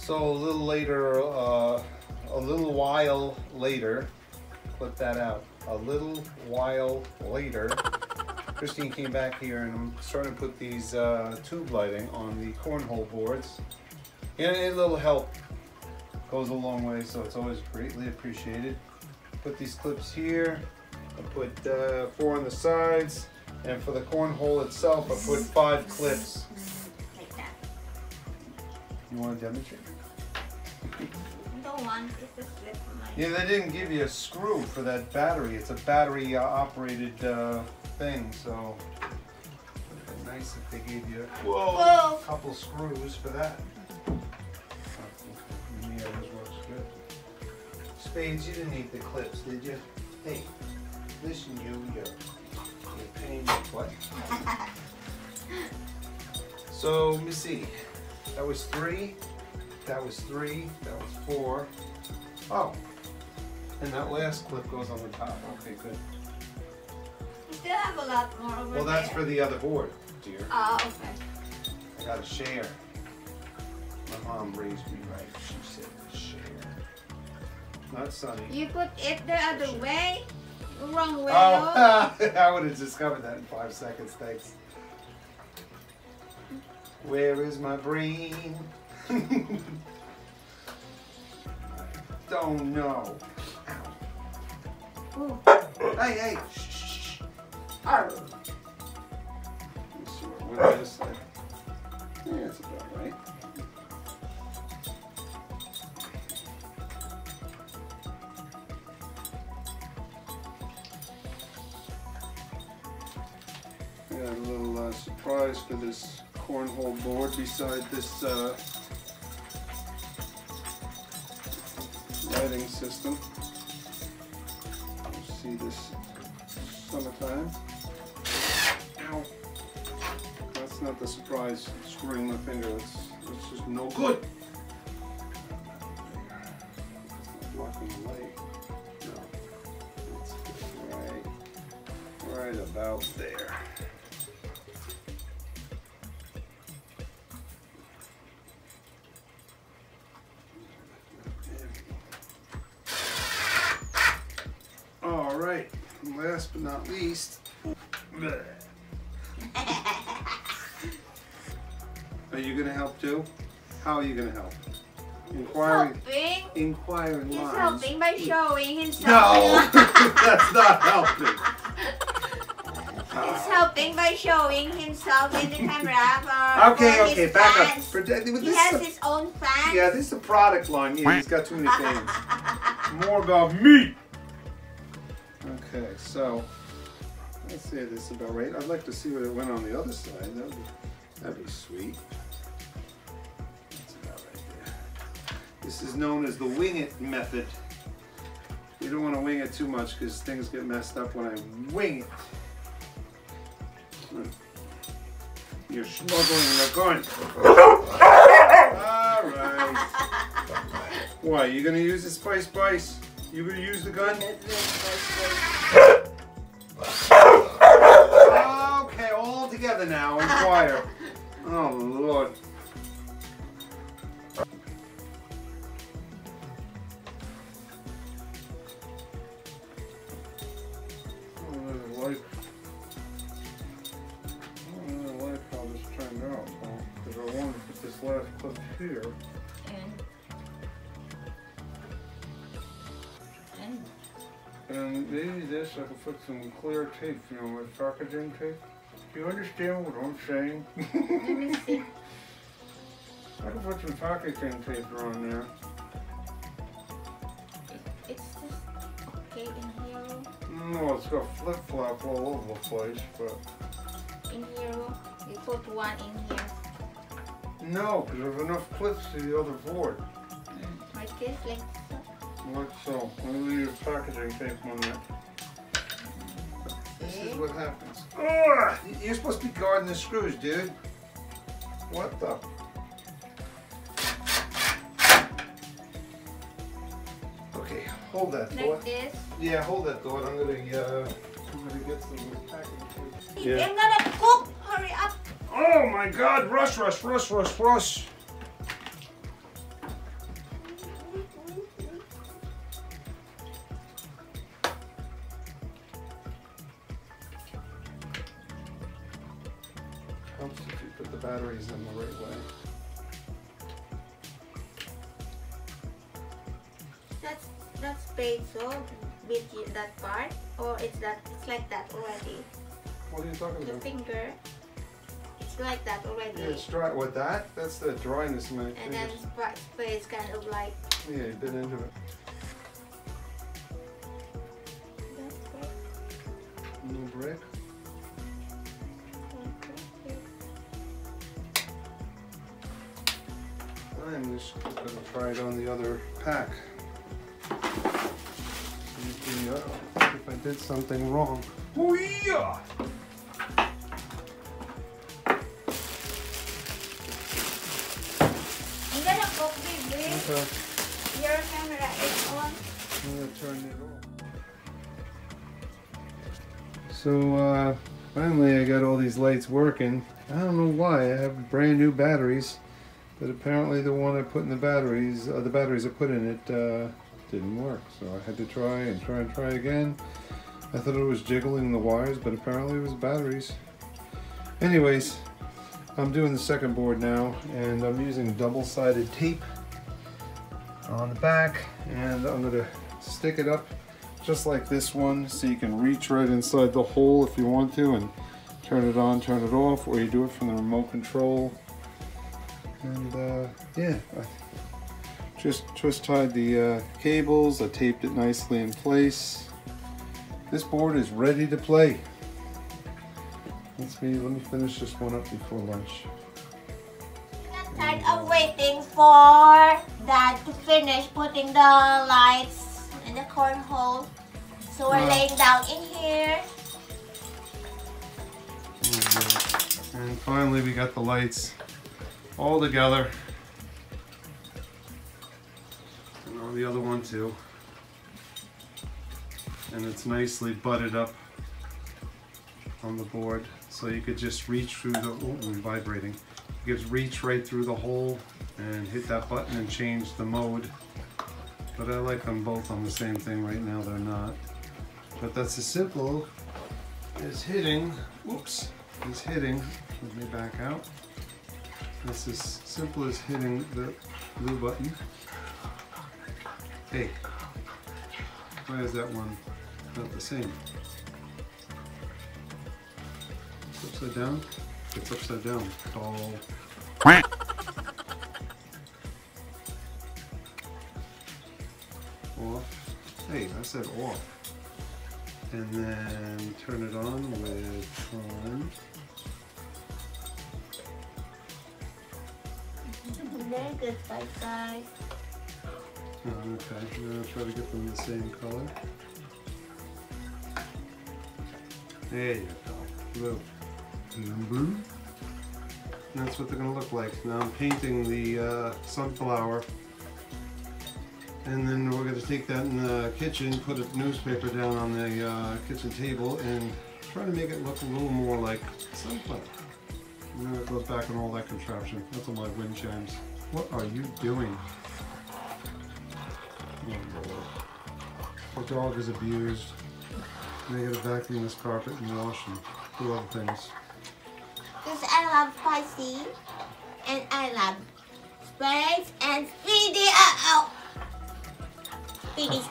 So a little later, a little while later, clip that out. A little while later, Christine came back here and I'm starting to put these tube lighting on the cornhole boards. And a little help goes a long way, so it's always greatly appreciated. Put these clips here. I put 4 on the sides, and for the cornhole itself, I put 5 clips. Like that. You want to demonstrate? Don't want it's a slip for my. Yeah, they didn't give you a screw for that battery. It's a battery operated thing, so it'd be nice if they gave you a couple screws for that. Yeah, this works good. Spades, you didn't need the clips, did you? Hey, listen, you're pain in the butt. So let me see. That was 3. That was 3. That was 4. Oh, and that last clip goes on the top. Okay, good. You still have a lot more over there. Well, that's for the other board, dear. Oh, okay. I gotta share. My mom raised me right. She said share. Not Sunny. You put it the other way? The wrong way. Oh, I would have discovered that in 5 seconds, thanks. Where is my brain? I don't know. Ooh. Hey, hey. Shh. Arr. Let's see what it is like. Yeah, that's about right. I got a little surprise for this cornhole board beside this lighting system. You'll see this summertime. Ow. That's not the surprise. Screwing my finger. That's just no good. It's not blocking the light. No. It's right about there. All right, and last but not least, are you gonna help too? How are you gonna help? Inquiring He's lines. helping by showing himself. No, that's not helping. He's helping by showing himself in the camera. Okay, back up. He has his own fans. Yeah, this is a product line. Yeah, he's got too many fans. More about me. Okay, so let's say this is about right. I'd like to see what it went on the other side. That'd be sweet. That's about right there. This is known as the wing it method. You don't want to wing it too much because things get messed up when I wing it. You're smuggling the gun. All right. Why? You gonna use the spice? You gonna use the gun? Okay, all together now. Inquire. Oh Lord. I don't really like how this turned out, because I wanted to put this last clip here. And maybe this, I could put some clear tape, you know, like packaging tape. Do you understand what I'm saying? Let me see. I could put some packaging tape on there. It's just okay in here. No, it's got flip-flop all over the place, but... In here, you put one in here. No, because there's enough clips to the other board. Like this, like so. Like so. I'm going to use packaging tape on that. This is what happens. Ugh! You're supposed to be guarding the screws, dude. What the? Okay, hold that thought. Like this. Yeah, hold that thought. I'm gonna get some packaging tape. Yeah. I'm gonna cook. Hurry up. Oh my God! Rush! put the batteries in the right way. That's paid so with that part, or it's like that already. What are you talking The about? finger, it's like that already. Yeah, it's dry. What that? That's the dryness in my fingers. And then spray is kind of like. Yeah, you bit into it. That's good. No brick. I'm just gonna try it on the other pack. See if I did something wrong. Oh yeah! I'm gonna go big. Okay. Your camera is on. I'm gonna turn it off. So finally I got all these lights working. I don't know why. I have brand new batteries, but apparently the one I put in the batteries I put in it didn't work. So I had to try and try again. I thought it was jiggling the wires, but apparently it was batteries. Anyways, I'm doing the second board now, and I'm using double-sided tape on the back, and I'm going to stick it up just like this one, so you can reach right inside the hole if you want to, and turn it on, turn it off, or you do it from the remote control. And yeah, I just tied the cables. I taped it nicely in place. This board is ready to play. Let me finish this one up before lunch. I'm tired of waiting for Dad to finish putting the lights in the cornhole. So we're laying down in here. And finally we got the lights all together. And on the other one too. And it's nicely butted up on the board, so you could just reach through the, oh, we're vibrating. You could reach right through the hole and hit that button and change the mode. But I like them both on the same thing. Right now they're not. But that's as simple as hitting, whoops, let me back out. That's as simple as hitting the blue button. Hey, why is that one not the same? It's upside down? It's upside down. Oh. Off. Hey, I said off. And then turn it on with on. Very good, guys. Oh, okay, now I'll try to get them the same color. There you go. Blue. Blue. And that's what they're going to look like. Now I'm painting the sunflower. And then we're going to take that in the kitchen, put a newspaper down on the kitchen table, and try to make it look a little more like sunflower. And then it goes back on all that contraption. That's all my wind chimes. What are you doing? Oh Lord. Our dog is abused. They gotta vacuum this carpet and wash and do other things. Because I love spicy, and I love sprays and speedy. Speedy